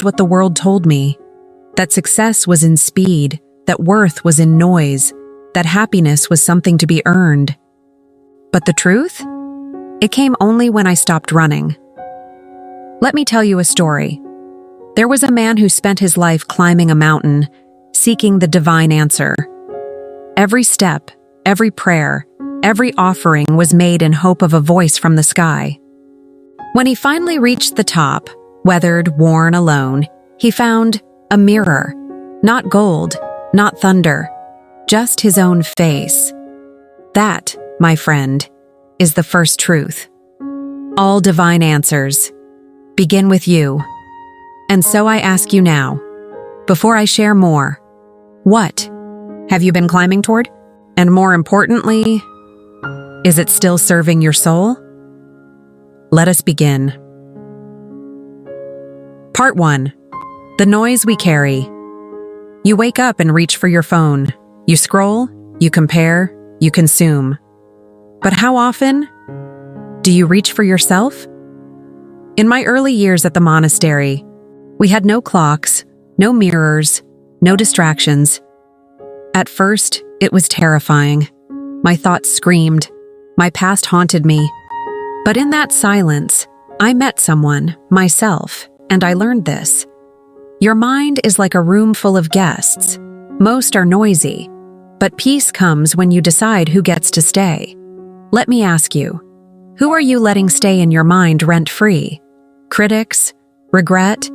what the world told me, that success was in speed, that worth was in noise, that happiness was something to be earned. But the truth? It came only when I stopped running. Let me tell you a story. There was a man who spent his life climbing a mountain, seeking the divine answer. Every step, every prayer, every offering was made in hope of a voice from the sky. When he finally reached the top, weathered, worn, alone, he found a mirror. Not gold, not thunder, just his own face. That, my friend, is the first truth. All divine answers begin with you. And so I ask you now, before I share more, what have you been climbing toward? And more importantly, is it still serving your soul? Let us begin. Part 1. The noise we carry. You wake up and reach for your phone. You scroll, you compare, you consume. But how often do you reach for yourself? In my early years at the monastery, we had no clocks, no mirrors, no distractions. At first, it was terrifying. My thoughts screamed. My past haunted me. But in that silence, I met someone, myself, and I learned this. Your mind is like a room full of guests. Most are noisy, but peace comes when you decide who gets to stay. Let me ask you, who are you letting stay in your mind rent-free? Critics? Regret?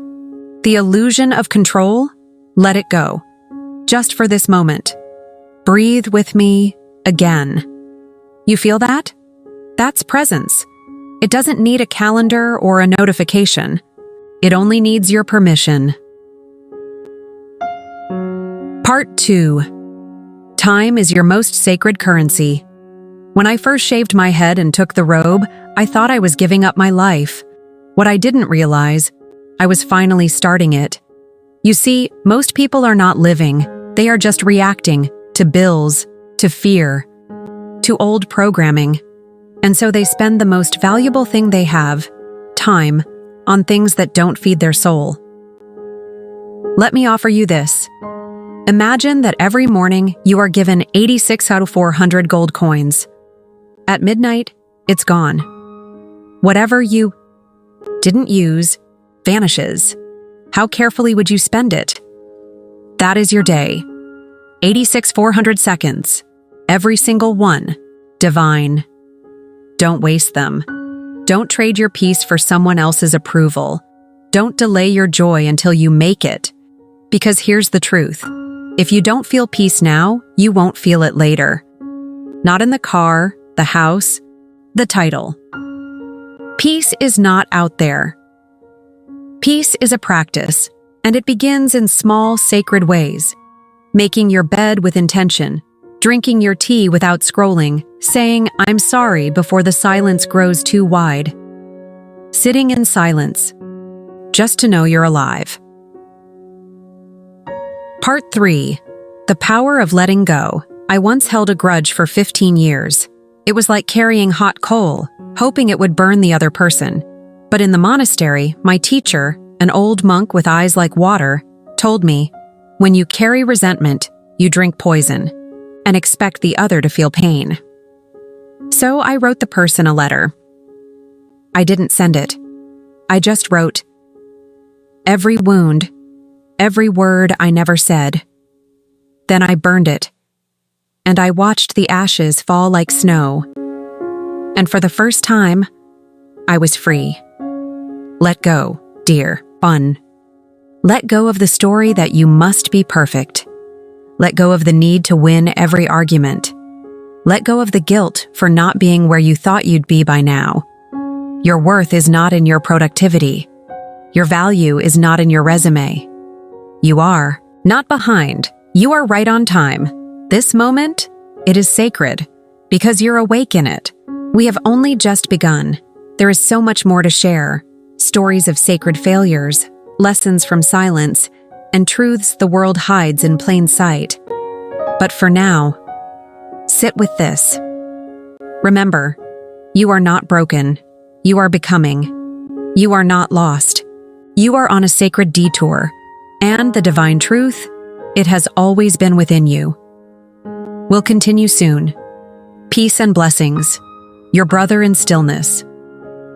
The illusion of control? Let it go. Just for this moment. Breathe with me again. You feel that? That's presence. It doesn't need a calendar or a notification. It only needs your permission. Part 2. Time is your most sacred currency. When I first shaved my head and took the robe, I thought I was giving up my life. What I didn't realize, I was finally starting it. You see, most people are not living. They are just reacting to bills, to fear, to old programming. And so they spend the most valuable thing they have, time, on things that don't feed their soul. Let me offer you this. Imagine that every morning you are given 86 out of 400 gold coins. At midnight, it's gone. Whatever you didn't use vanishes. How carefully would you spend it? That is your day. 86 400 seconds. Every single one. Divine. Don't waste them. Don't trade your peace for someone else's approval. Don't delay your joy until you make it. Because here's the truth. If you don't feel peace now, you won't feel it later. Not in the car, the house, the title. Peace is not out there. Peace is a practice, and it begins in small, sacred ways. Making your bed with intention, drinking your tea without scrolling, saying, "I'm sorry," before the silence grows too wide. Sitting in silence, just to know you're alive. Part 3. The power of letting go. I once held a grudge for 15 years. It was like carrying hot coal, hoping it would burn the other person. But in the monastery, my teacher, an old monk with eyes like water, told me, when you carry resentment, you drink poison and expect the other to feel pain. So I wrote the person a letter. I didn't send it. I just wrote, every wound, every word I never said. Then I burned it, and I watched the ashes fall like snow. And for the first time, I was free. Let go, dear one. Let go of the story that you must be perfect. Let go of the need to win every argument. Let go of the guilt for not being where you thought you'd be by now. Your worth is not in your productivity. Your value is not in your resume. You are not behind. You are right on time. This moment, it is sacred because you're awake in it. We have only just begun. There is so much more to share. Stories of sacred failures, lessons from silence, and truths the world hides in plain sight. But for now, sit with this. Remember, you are not broken. You are becoming. You are not lost. You are on a sacred detour, and the divine truth, it has always been within you. We'll continue soon. Peace and blessings. Your brother in Stillness.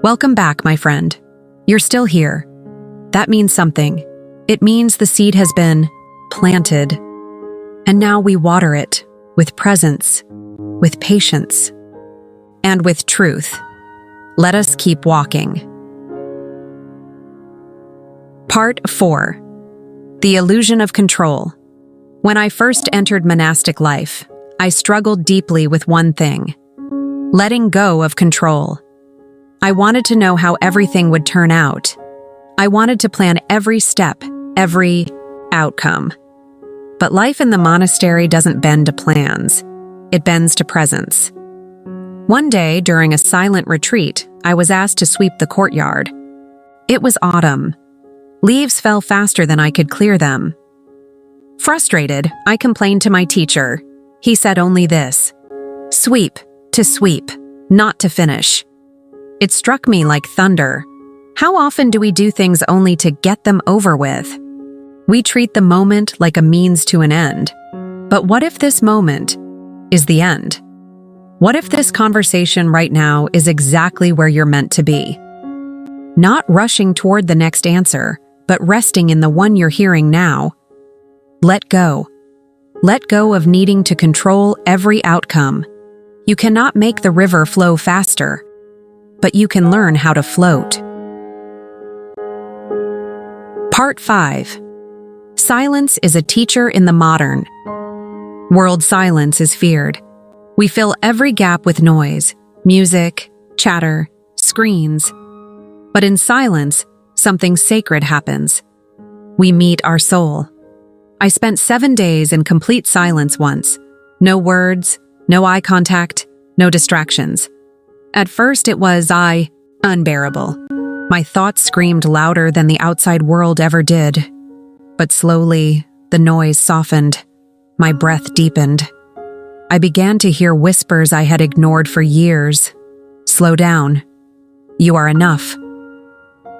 Welcome back, my friend. You're still here. That means something. It means the seed has been planted. And now we water it with presence, with patience, and with truth. Let us keep walking. Part 4. The Illusion of Control. When I first entered monastic life, I struggled deeply with one thing: letting go of control. I wanted to know how everything would turn out. I wanted to plan every step, every outcome. But life in the monastery doesn't bend to plans. It bends to presence. One day, during a silent retreat, I was asked to sweep the courtyard. It was autumn. Leaves fell faster than I could clear them. Frustrated, I complained to my teacher. He said only this: "Sweep to sweep, not to finish." It struck me like thunder. How often do we do things only to get them over with? We treat the moment like a means to an end. But what if this moment is the end? What if this conversation right now is exactly where you're meant to be? Not rushing toward the next answer, but resting in the one you're hearing now. Let go. Let go of needing to control every outcome. You cannot make the river flow faster, but you can learn how to float. Part 5. Silence is a teacher in the modern world. Silence is feared. We fill every gap with noise, music, chatter, screens. But in silence, something sacred happens. We meet our soul. I spent 7 days in complete silence once. No words, no eye contact, no distractions. At first it was unbearable. My thoughts screamed louder than the outside world ever did. But slowly, the noise softened. My breath deepened. I began to hear whispers I had ignored for years. Slow down. You are enough.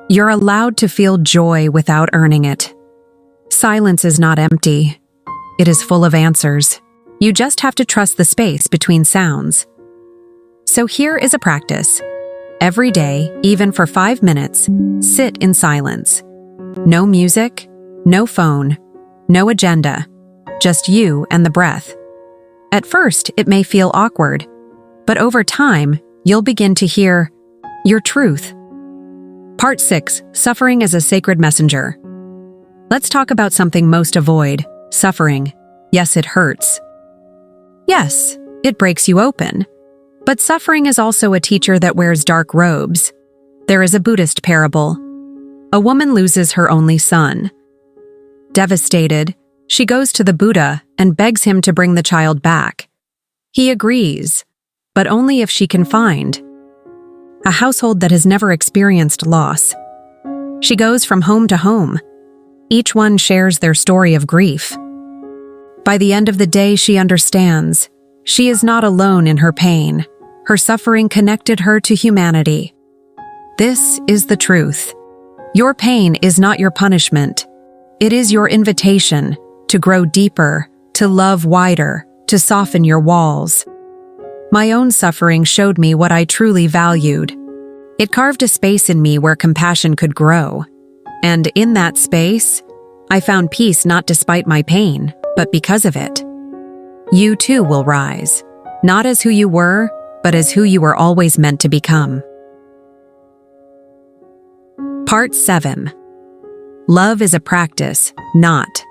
You're allowed to feel joy without earning it. Silence is not empty. It is full of answers. You just have to trust the space between sounds. So here is a practice. Every day, even for 5 minutes, sit in silence. No music, no phone, no agenda, just you and the breath. At first, it may feel awkward, but over time, you'll begin to hear your truth. Part 6. Suffering as a Sacred Messenger. Let's talk about something most avoid: suffering. Yes, it hurts. Yes, it breaks you open. But suffering is also a teacher that wears dark robes. There is a Buddhist parable. A woman loses her only son. Devastated, she goes to the Buddha and begs him to bring the child back. He agrees, but only if she can find a household that has never experienced loss. She goes from home to home. Each one shares their story of grief. By the end of the day, she understands. She is not alone in her pain. Her suffering connected her to humanity. This is the truth. Your pain is not your punishment. It is your invitation to grow deeper, to love wider, to soften your walls. My own suffering showed me what I truly valued. It carved a space in me where compassion could grow. And in that space, I found peace not despite my pain, but because of it. You too will rise, not as who you were, but as who you were always meant to become. Part 7. Love is a practice, not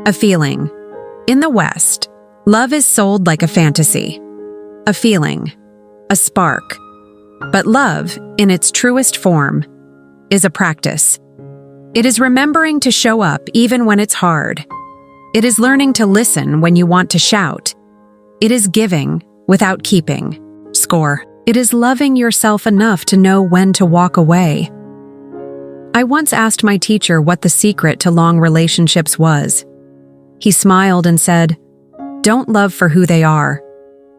a feeling. In the West, love is sold like a fantasy, a feeling, a spark. But love, in its truest form, is a practice. It is remembering to show up even when it's hard. It is learning to listen when you want to shout. It is giving without keeping score. It is loving yourself enough to know when to walk away. I once asked my teacher what the secret to long relationships was. He smiled and said, "Don't love for who they are.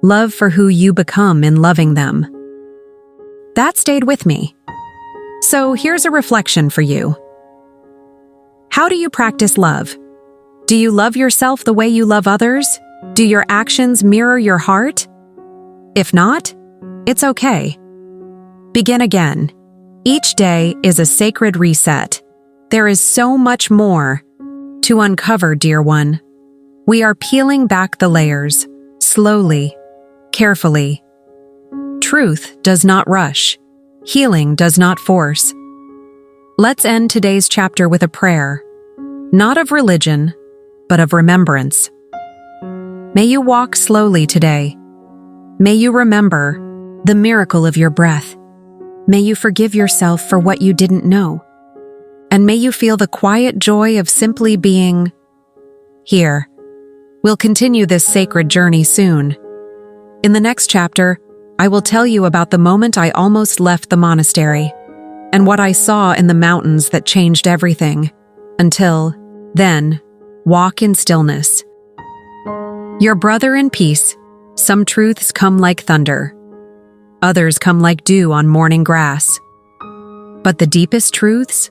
Love for who you become in loving them." That stayed with me. So here's a reflection for you. How do you practice love? Do you love yourself the way you love others? Do your actions mirror your heart? If not, it's okay. Begin again. Each day is a sacred reset. There is so much more to uncover, dear one. We are peeling back the layers, slowly, carefully. Truth does not rush. Healing does not force. Let's end today's chapter with a prayer, not of religion, but of remembrance. May you walk slowly today. May you remember the miracle of your breath. May you forgive yourself for what you didn't know. And may you feel the quiet joy of simply being here. We'll continue this sacred journey soon. In the next chapter, I will tell you about the moment I almost left the monastery and what I saw in the mountains that changed everything. Until then, walk in stillness. Your brother in peace. Some truths come like thunder. Others come like dew on morning grass. But the deepest truths?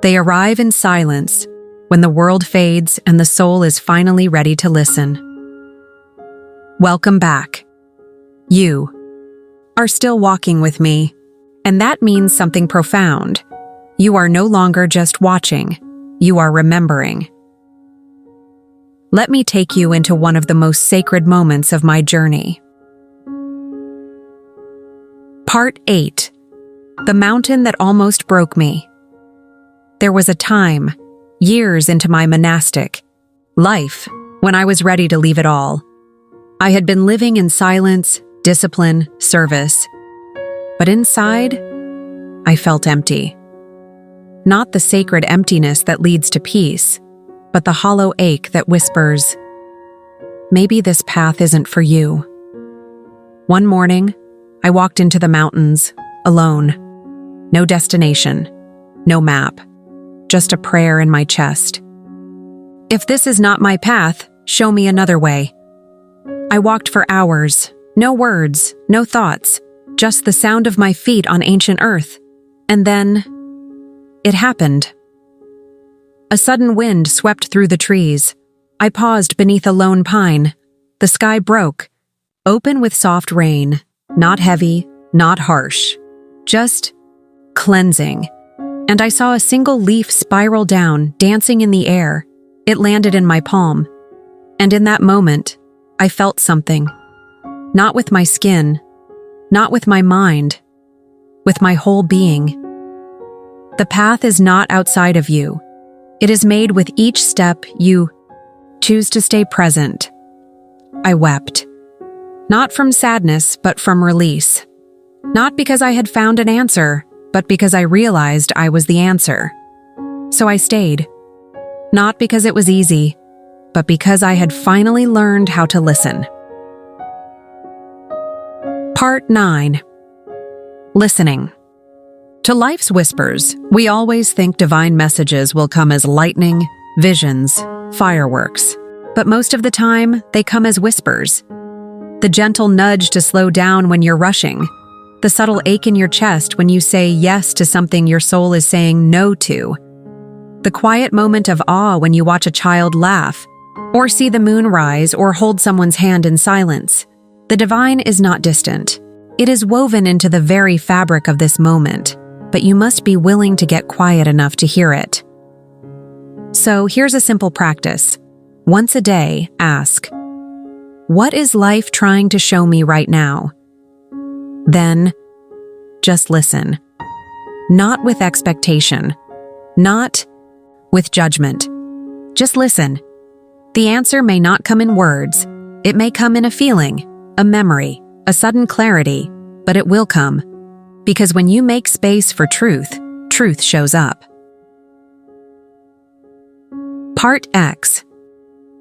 They arrive in silence when the world fades and the soul is finally ready to listen. Welcome back. You are still walking with me, and that means something profound. You are no longer just watching, you are remembering. Let me take you into one of the most sacred moments of my journey. Part 8. The mountain that almost broke me. There was a time, years into my monastic life, when I was ready to leave it all. I had been living in silence, discipline, service. But inside, I felt empty. Not the sacred emptiness that leads to peace, but the hollow ache that whispers, maybe this path isn't for you. One morning, I walked into the mountains, alone. No destination, no map, just a prayer in my chest. If this is not my path, show me another way. I walked for hours, no words, no thoughts, just the sound of my feet on ancient earth. And then, it happened. A sudden wind swept through the trees. I paused beneath a lone pine. The sky broke, open with soft rain, not heavy, not harsh, just cleansing. And I saw a single leaf spiral down, dancing in the air. It landed in my palm. And in that moment, I felt something. Not with my skin, not with my mind, with my whole being. The path is not outside of you. It is made with each step you choose to stay present. I wept. Not from sadness, but from release. Not because I had found an answer, but because I realized I was the answer. So I stayed. Not because it was easy, but because I had finally learned how to listen. Part 9. Listening. To life's whispers, we always think divine messages will come as lightning, visions, fireworks. But most of the time, they come as whispers. The gentle nudge to slow down when you're rushing. The subtle ache in your chest when you say yes to something your soul is saying no to. The quiet moment of awe when you watch a child laugh, or see the moon rise, or hold someone's hand in silence. The divine is not distant. It is woven into the very fabric of this moment, but you must be willing to get quiet enough to hear it. So here's a simple practice. Once a day, ask, what is life trying to show me right now? Then, just listen. Not with expectation. Not with judgment. Just listen. The answer may not come in words. It may come in a feeling, a memory, a sudden clarity, but it will come. Because when you make space for truth, truth shows up. Part X.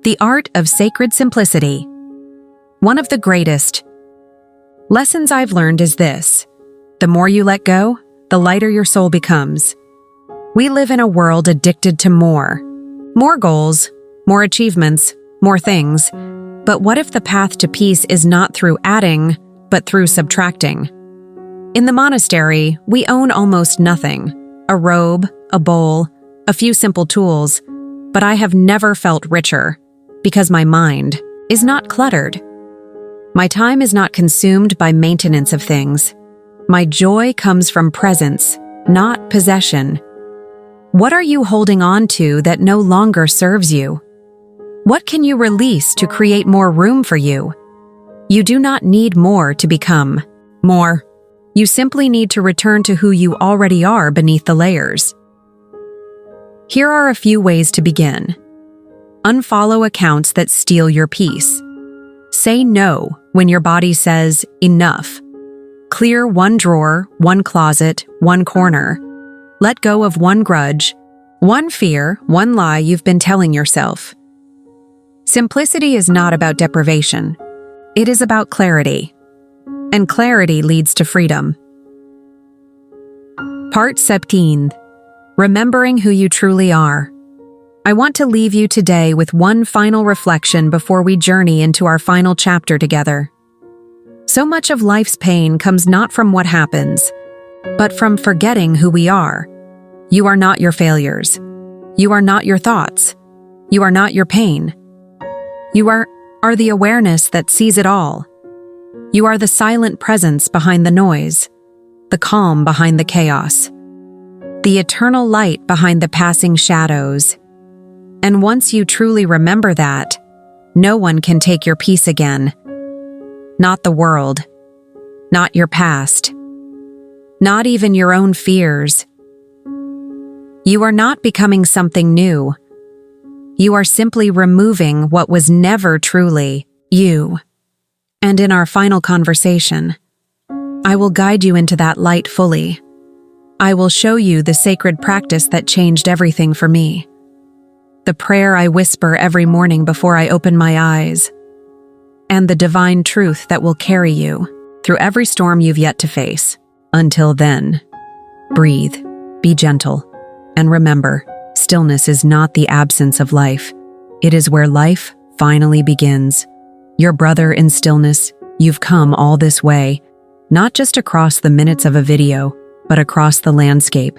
The Art of Sacred Simplicity. One of the greatest lessons I've learned is this: the more you let go, the lighter your soul becomes. We live in a world addicted to more. More goals, more achievements, more things. But what if the path to peace is not through adding, but through subtracting? In the monastery, we own almost nothing. A robe, a bowl, a few simple tools, but I have never felt richer because my mind is not cluttered. My time is not consumed by maintenance of things. My joy comes from presence, not possession. What are you holding on to that no longer serves you? What can you release to create more room for you? You do not need more to become more. You simply need to return to who you already are beneath the layers. Here are a few ways to begin. Unfollow accounts that steal your peace. Say no when your body says enough. Clear one drawer, one closet, one corner. Let go of one grudge, one fear, one lie you've been telling yourself. Simplicity is not about deprivation. It is about clarity. And clarity leads to freedom. Part 17. Remembering who you truly are. I want to leave you today with one final reflection before we journey into our final chapter together. So much of life's pain comes not from what happens, but from forgetting who we are. You are not your failures. You are not your thoughts. You are not your pain. You are the awareness that sees it all. You are the silent presence behind the noise, the calm behind the chaos, the eternal light behind the passing shadows. And once you truly remember that, no one can take your peace again. Not the world, not your past, not even your own fears. You are not becoming something new. You are simply removing what was never truly you. And in our final conversation, I will guide you into that light fully. I will show you the sacred practice that changed everything for me. The prayer I whisper every morning before I open my eyes, and the divine truth that will carry you through every storm you've yet to face. Until then, breathe, be gentle, and remember, stillness is not the absence of life. It is where life finally begins. Your brother in stillness, you've come all this way, not just across the minutes of a video, but across the landscape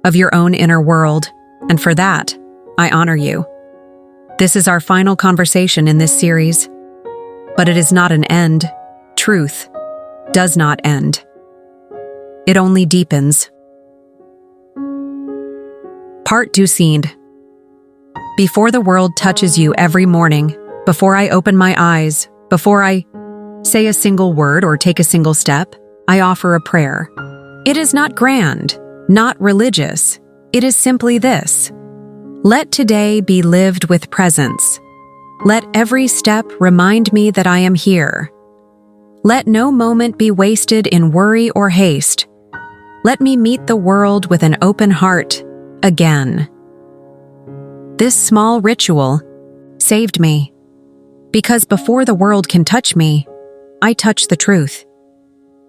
of your own inner world, and for that, I honor you. This is our final conversation in this series, but it is not an end. Truth does not end. It only deepens. Part 2. Before the world touches you every morning, before I open my eyes, before I say a single word or take a single step, I offer a prayer. It is not grand, not religious. It is simply this. Let today be lived with presence. Let every step remind me that I am here. Let no moment be wasted in worry or haste. Let me meet the world with an open heart again. This small ritual saved me, because before the world can touch me, I touch the truth.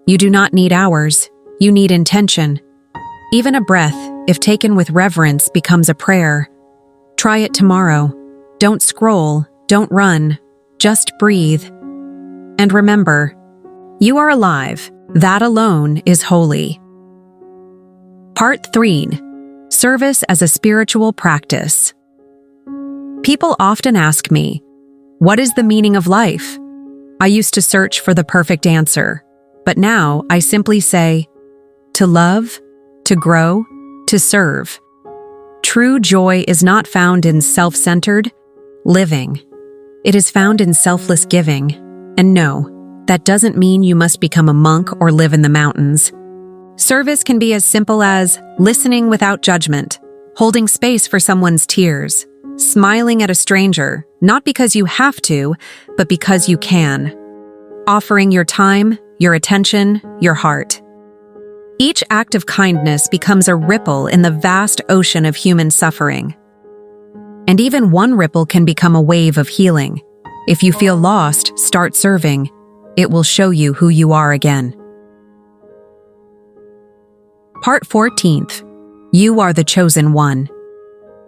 You do not need hours, you need intention. Even a breath, if taken with reverence, becomes a prayer. Try it tomorrow. Don't scroll, don't run, just breathe. And remember, you are alive. That alone is holy. Part 3. Service as a spiritual practice. People often ask me, what is the meaning of life? I used to search for the perfect answer, but now I simply say, to love, to grow, to serve. True joy is not found in self-centered living. It is found in selfless giving. And no, that doesn't mean you must become a monk or live in the mountains. Service can be as simple as listening without judgment, holding space for someone's tears, smiling at a stranger, not because you have to, but because you can. Offering your time, your attention, your heart. Each act of kindness becomes a ripple in the vast ocean of human suffering. And even one ripple can become a wave of healing. If you feel lost, start serving. It will show you who you are again. Part 14. You are the chosen one.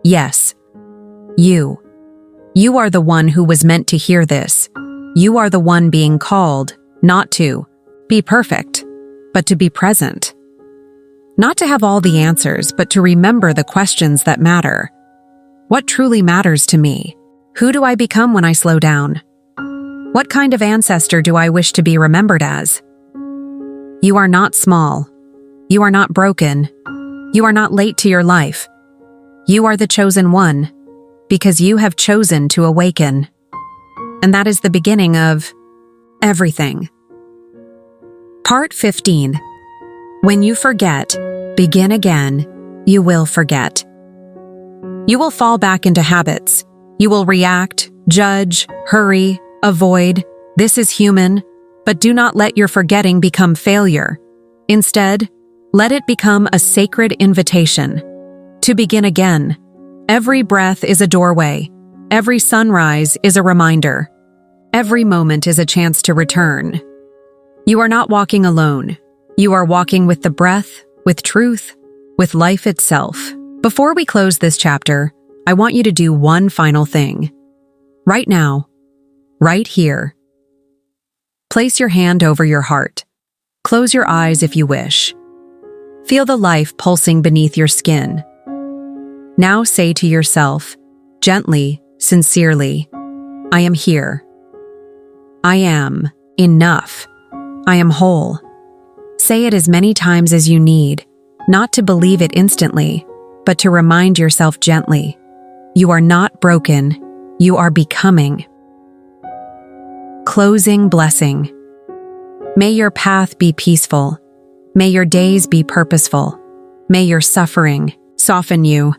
Yes, you. You are the one who was meant to hear this. You are the one being called, not to be perfect, but to be present. Not to have all the answers, but to remember the questions that matter. What truly matters to me? Who do I become when I slow down? What kind of ancestor do I wish to be remembered as? You are not small. You are not broken. You are not late to your life. You are the chosen one, because you have chosen to awaken. And that is the beginning of everything. Part 15. When you forget, begin again, you will forget. You will fall back into habits. You will react, judge, hurry, avoid. This is human, but do not let your forgetting become failure. Instead, let it become a sacred invitation to begin again. Every breath is a doorway. Every sunrise is a reminder. Every moment is a chance to return. You are not walking alone. You are walking with the breath, with truth, with life itself. Before we close this chapter, I want you to do one final thing. Right now, right here. Place your hand over your heart. Close your eyes if you wish. Feel the life pulsing beneath your skin. Now say to yourself, gently, sincerely, I am here. I am enough. I am whole. Say it as many times as you need, not to believe it instantly, but to remind yourself gently. You are not broken. You are becoming. Closing blessing. May your path be peaceful. May your days be purposeful. May your suffering soften you.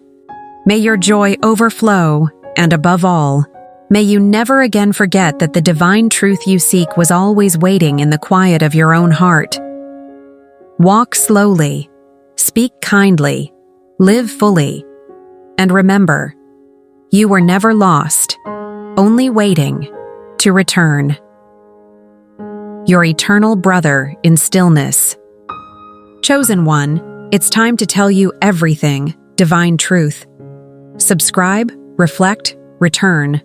May your joy overflow, and above all, may you never again forget that the divine truth you seek was always waiting in the quiet of your own heart. Walk slowly, speak kindly, live fully, and remember, you were never lost, only waiting to return. Your eternal brother in stillness. Chosen one, it's time to tell you everything, divine truth. Subscribe, reflect, return.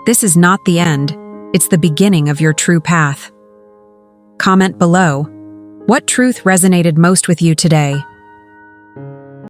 This is not the end, it's the beginning of your true path. Comment below. What truth resonated most with you today?